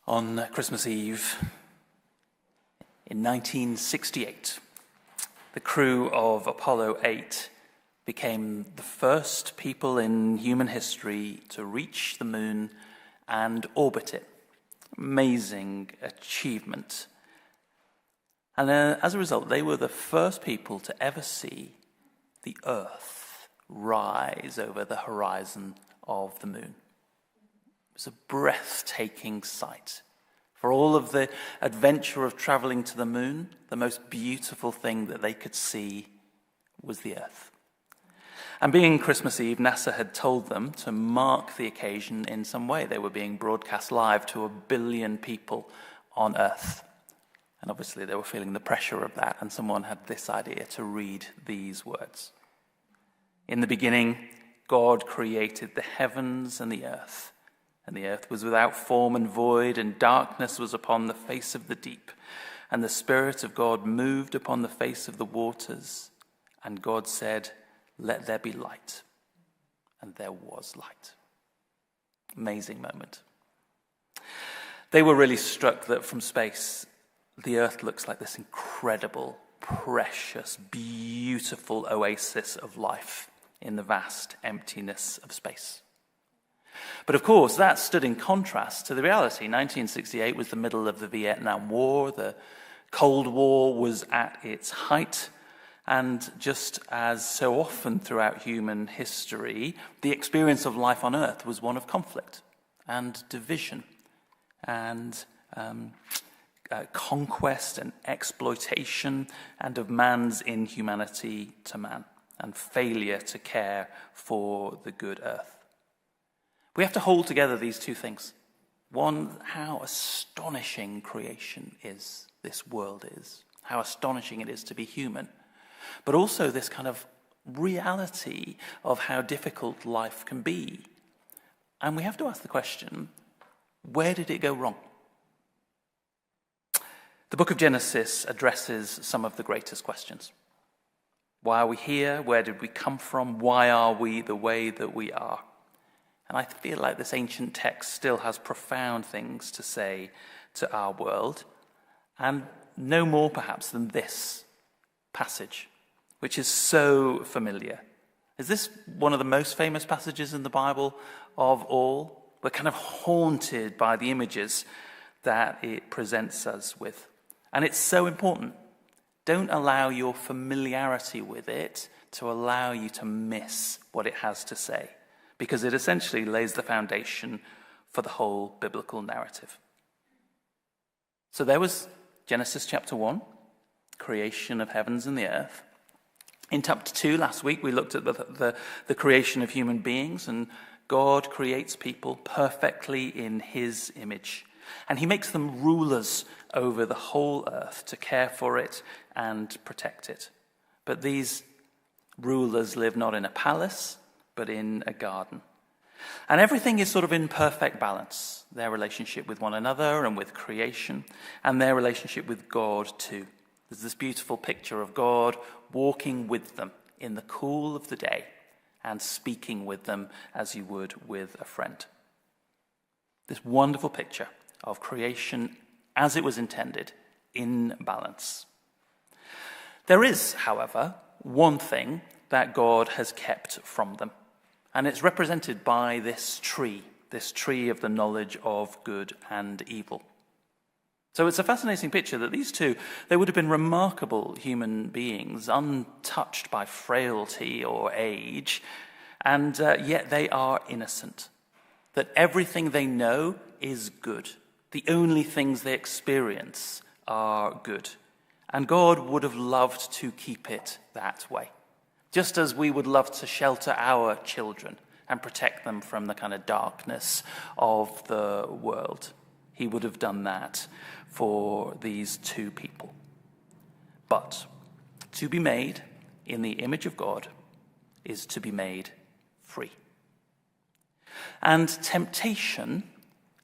On Christmas Eve in 1968, the crew of Apollo 8 became the first people in human history to reach the moon and orbit it. Amazing achievement. And as a result, they were the first people to ever see the Earth rise over the horizon of the moon. It was a breathtaking sight. For all of the adventure of traveling to the moon, the most beautiful thing that they could see was the Earth. And being Christmas Eve, NASA had told them to mark the occasion in some way. They were being broadcast live to 1 billion people on Earth. And obviously they were feeling the pressure of that, and someone had this idea to read these words. In the beginning, God created the heavens and the earth was without form and void, and darkness was upon the face of the deep. And the Spirit of God moved upon the face of the waters. And God said, "Let there be light." And there was light. Amazing moment. They were really struck that from space, the Earth looks like this incredible, precious, beautiful oasis of life in the vast emptiness of space. But of course, that stood in contrast to the reality. 1968 was the middle of the Vietnam War. The Cold War was at its height. And just as so often throughout human history, the experience of life on Earth was one of conflict and division and conquest and exploitation, and of man's inhumanity to man and failure to care for the good Earth. We have to hold together these two things. One, how astonishing creation is, this world is, how astonishing it is to be human, but also this kind of reality of how difficult life can be. And we have to ask the question, where did it go wrong? The book of Genesis addresses some of the greatest questions. Why are we here? Where did we come from? Why are we the way that we are? And I feel like this ancient text still has profound things to say to our world, and no more perhaps than this passage, which is so familiar. Is this one of the most famous passages in the Bible of all? We're kind of haunted by the images that it presents us with. And it's so important. Don't allow your familiarity with it to allow you to miss what it has to say, because it essentially lays the foundation for the whole biblical narrative. So there was Genesis chapter 1, creation of heavens and the earth. In chapter 2 last week, we looked at the creation of human beings, and God creates people perfectly in his image. And he makes them rulers over the whole earth to care for it and protect it. But these rulers live not in a palace, but in a garden. And everything is sort of in perfect balance. Their relationship with one another and with creation, and their relationship with God too. There's this beautiful picture of God walking with them in the cool of the day and speaking with them as you would with a friend. This wonderful picture of creation as it was intended, in balance. There is, however, one thing that God has kept from them, and it's represented by this tree of the knowledge of good and evil. So it's a fascinating picture that these two, they would have been remarkable human beings, untouched by frailty or age, and yet they are innocent. That everything they know is good. The only things they experience are good. And God would have loved to keep it that way. Just as we would love to shelter our children and protect them from the kind of darkness of the world. He would have done that for these two people. But to be made in the image of God is to be made free. And temptation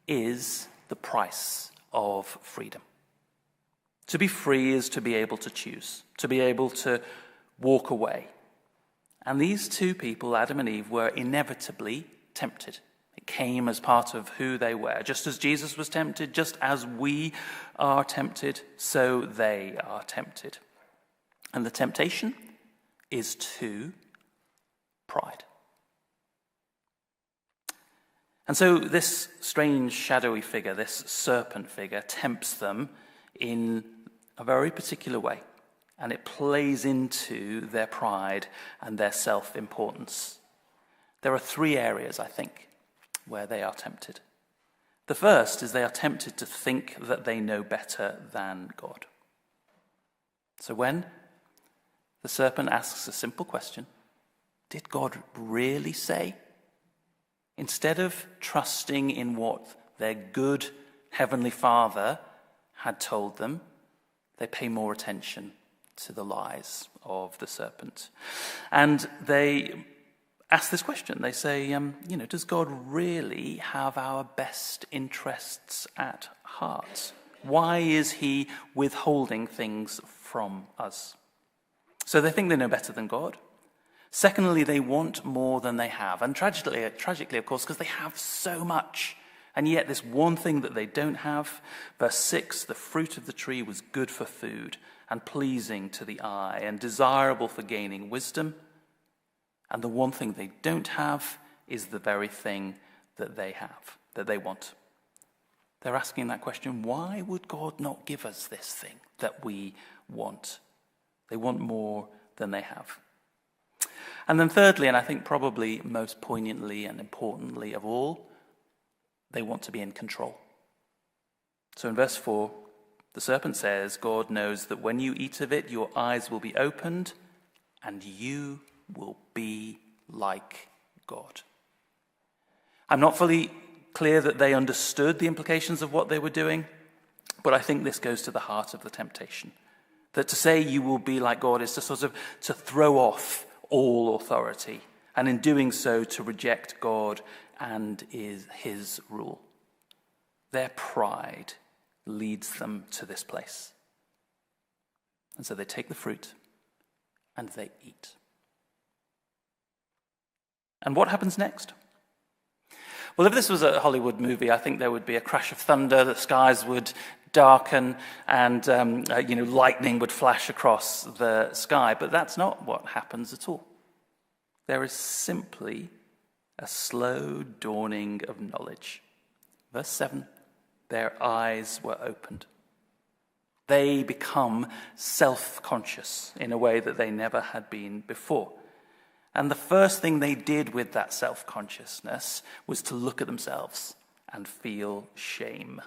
is the price of freedom. To be free is to be able to choose, to be able to walk away. And these two people, Adam and Eve, were inevitably tempted. It came as part of who they were. Just as Jesus was tempted, just as we are tempted, so they are tempted. And the temptation is to pride. And so this strange shadowy figure, this serpent figure, tempts them in a very particular way. And it plays into their pride and their self-importance. There are three areas, I think, where they are tempted. The first is they are tempted to think that they know better than God. So when the serpent asks a simple question, did God really say? Instead of trusting in what their good Heavenly Father had told them, they pay more attention to the lies of the serpent. And they ask this question. They say, does God really have our best interests at heart? Why is he withholding things from us? So they think they know better than God. Secondly, they want more than they have. And tragically, of course, because they have so much. And yet this one thing that they don't have, verse 6, the fruit of the tree was good for food and pleasing to the eye and desirable for gaining wisdom. And the one thing they don't have is the very thing that they have, that they want. They're asking that question, why would God not give us this thing that we want? They want more than they have. And then thirdly, and I think probably most poignantly and importantly of all, they want to be in control. So in verse 4, the serpent says, God knows that when you eat of it, your eyes will be opened and you will be like God. I'm not fully clear that they understood the implications of what they were doing, but I think this goes to the heart of the temptation. That to say you will be like God is to throw off all authority, and in doing so to reject God and his rule. Their pride leads them to this place. And so they take the fruit and they eat. And what happens next? Well, if this was a Hollywood movie, I think there would be a crash of thunder, the skies would darken, and lightning would flash across the sky. But that's not what happens at all. There is simply a slow dawning of knowledge. Verse 7, their eyes were opened. They become self-conscious in a way that they never had been before. And the first thing they did with that self-consciousness was to look at themselves and feel shame.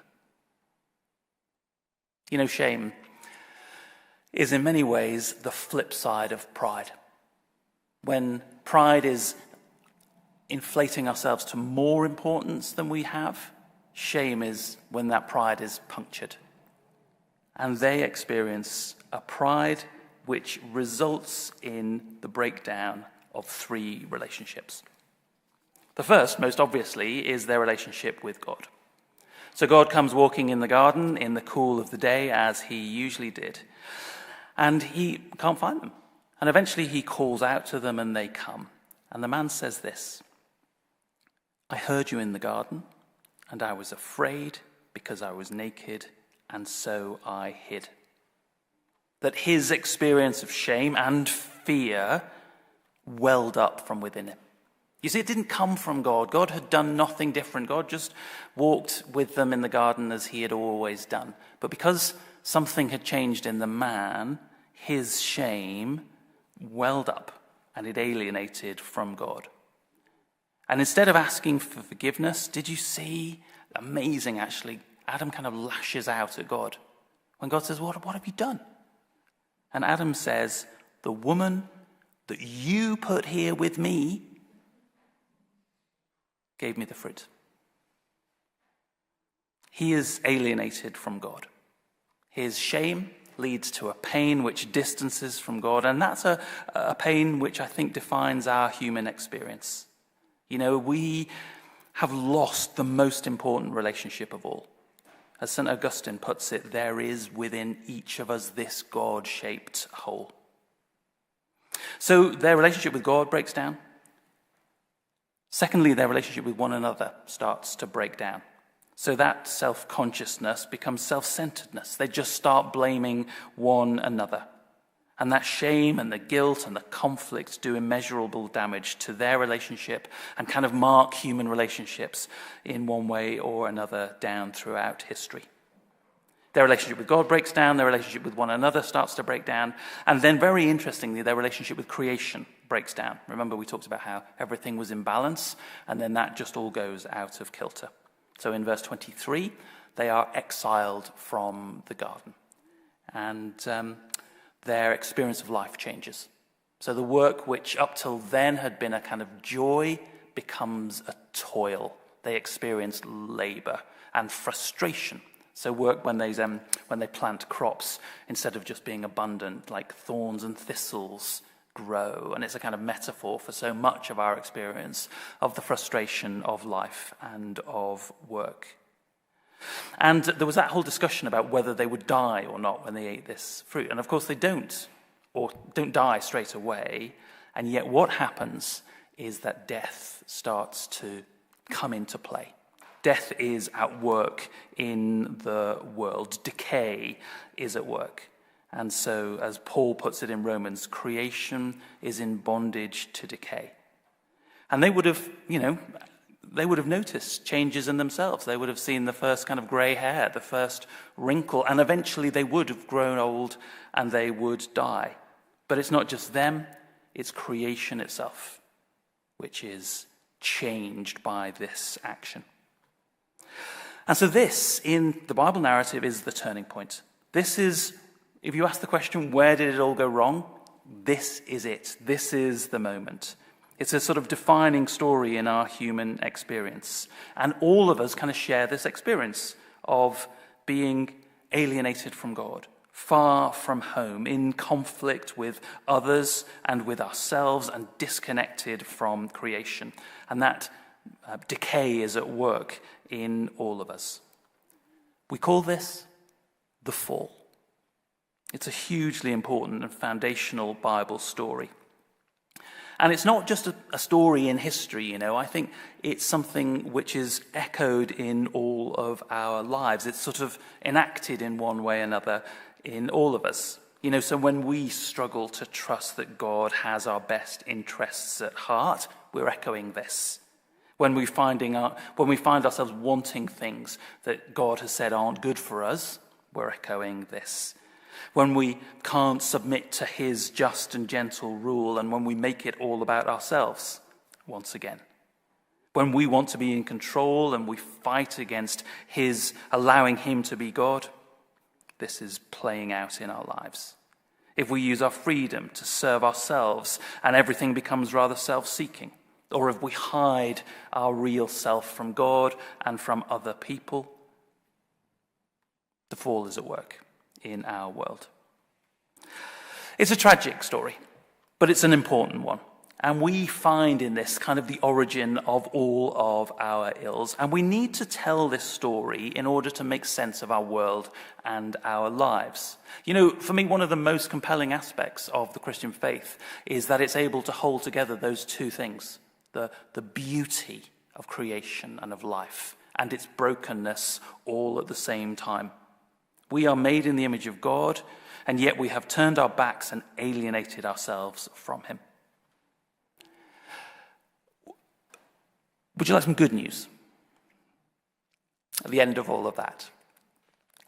You know, shame is in many ways the flip side of pride. When pride is inflating ourselves to more importance than we have, shame is when that pride is punctured. And they experience a pride which results in the breakdown of three relationships. The first, most obviously, is their relationship with God. So God comes walking in the garden in the cool of the day, as he usually did, and he can't find them. And eventually he calls out to them and they come. And the man says this, I heard you in the garden, and I was afraid because I was naked, and so I hid. That his experience of shame and fear welled up from within him. You see, it didn't come from God. God had done nothing different. God just walked with them in the garden as he had always done. But because something had changed in the man, his shame welled up and it alienated from God. And instead of asking for forgiveness, did you see? Amazing, actually. Adam kind of lashes out at God. When God says, what have you done? And Adam says, the woman that you put here with me gave me the fruit. He is alienated from God. His shame leads to a pain which distances from God, and that's a pain which I think defines our human experience. You know, we have lost the most important relationship of all. As St. Augustine puts it, there is within each of us this God-shaped hole. So their relationship with God breaks down. Secondly, their relationship with one another starts to break down. So that self-consciousness becomes self-centeredness. They just start blaming one another. And that shame and the guilt and the conflict do immeasurable damage to their relationship and kind of mark human relationships in one way or another down throughout history. Their relationship with God breaks down, their relationship with one another starts to break down, and then very interestingly, their relationship with creation breaks down. Remember, we talked about how everything was in balance, and then that just all goes out of kilter. So in verse 23, they are exiled from the garden, and their experience of life changes. So the work which up till then had been a kind of joy becomes a toil. They experience labor and frustration. So work when they plant crops, instead of just being abundant, like thorns and thistles grow. And it's a kind of metaphor for so much of our experience of the frustration of life and of work. And there was that whole discussion about whether they would die or not when they ate this fruit. And of course they don't, or don't die straight away. And yet what happens is that death starts to come into play. Death is at work in the world. Decay is at work. And so, as Paul puts it in Romans, creation is in bondage to decay. And they would have noticed changes in themselves. They would have seen the first kind of grey hair, the first wrinkle, and eventually they would have grown old and they would die. But it's not just them, it's creation itself, which is changed by this action. And so this, in the Bible narrative, is the turning point. This is, if you ask the question, where did it all go wrong? This is it. This is the moment. It's a sort of defining story in our human experience. And all of us kind of share this experience of being alienated from God, far from home, in conflict with others and with ourselves, and disconnected from creation. And that decay is at work in all of us. We call this the fall. It's a hugely important and foundational Bible story. And it's not just a story in history, I think it's something which is echoed in all of our lives. It's sort of enacted in one way or another in all of us. So when we struggle to trust that God has our best interests at heart, we're echoing this. When we find ourselves wanting things that God has said aren't good for us, we're echoing this. When we can't submit to his just and gentle rule, and when we make it all about ourselves, once again. When we want to be in control and we fight against his allowing him to be God, this is playing out in our lives. If we use our freedom to serve ourselves and everything becomes rather self-seeking, or if we hide our real self from God and from other people, the fall is at work in our world. It's a tragic story, but it's an important one. And we find in this kind of the origin of all of our ills. And we need to tell this story in order to make sense of our world and our lives. For me, one of the most compelling aspects of the Christian faith is that it's able to hold together those two things. The beauty of creation and of life and its brokenness all at the same time. We are made in the image of God, and yet we have turned our backs and alienated ourselves from him. Would you like some good news at the end of all of that?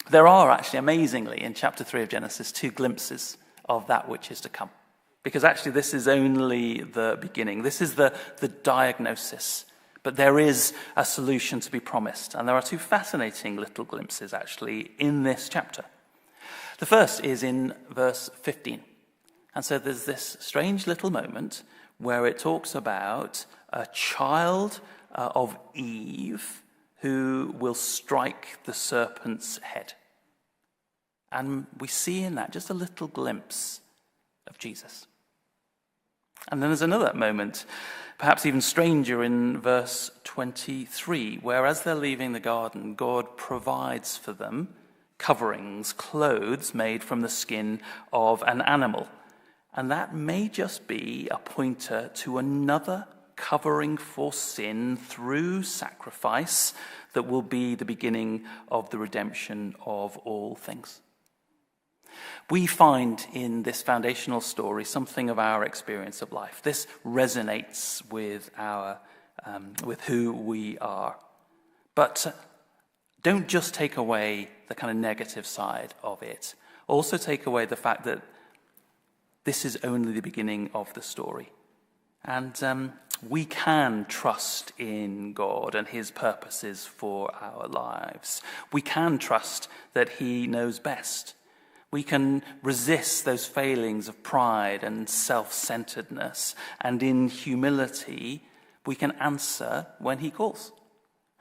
There are actually, amazingly, in chapter 3 of Genesis, 2 glimpses of that which is to come. Because actually this is only the beginning. This is the diagnosis. But there is a solution to be promised. And there are 2 fascinating little glimpses, actually, in this chapter. The first is in verse 15. And so there's this strange little moment where it talks about a child of Eve who will strike the serpent's head. And we see in that just a little glimpse of Jesus. And then there's another moment, perhaps even stranger, in verse 23, where as they're leaving the garden, God provides for them coverings, clothes made from the skin of an animal. And that may just be a pointer to another covering for sin through sacrifice that will be the beginning of the redemption of all things. We find in this foundational story something of our experience of life. This resonates with with who we are. But don't just take away the kind of negative side of it. Also take away the fact that this is only the beginning of the story. And we can trust in God and his purposes for our lives. We can trust that he knows best. We can resist those failings of pride and self-centeredness. And in humility, we can answer when he calls.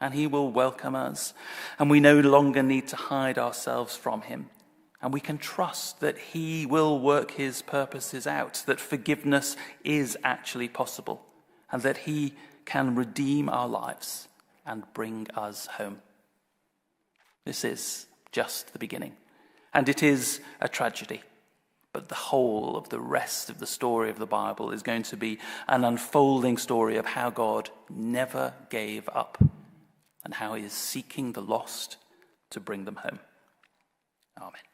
And he will welcome us. And we no longer need to hide ourselves from him. And we can trust that he will work his purposes out, that forgiveness is actually possible, and that he can redeem our lives and bring us home. This is just the beginning, and it is a tragedy, but the whole of the rest of the story of the Bible is going to be an unfolding story of how God never gave up and how he is seeking the lost to bring them home. Amen.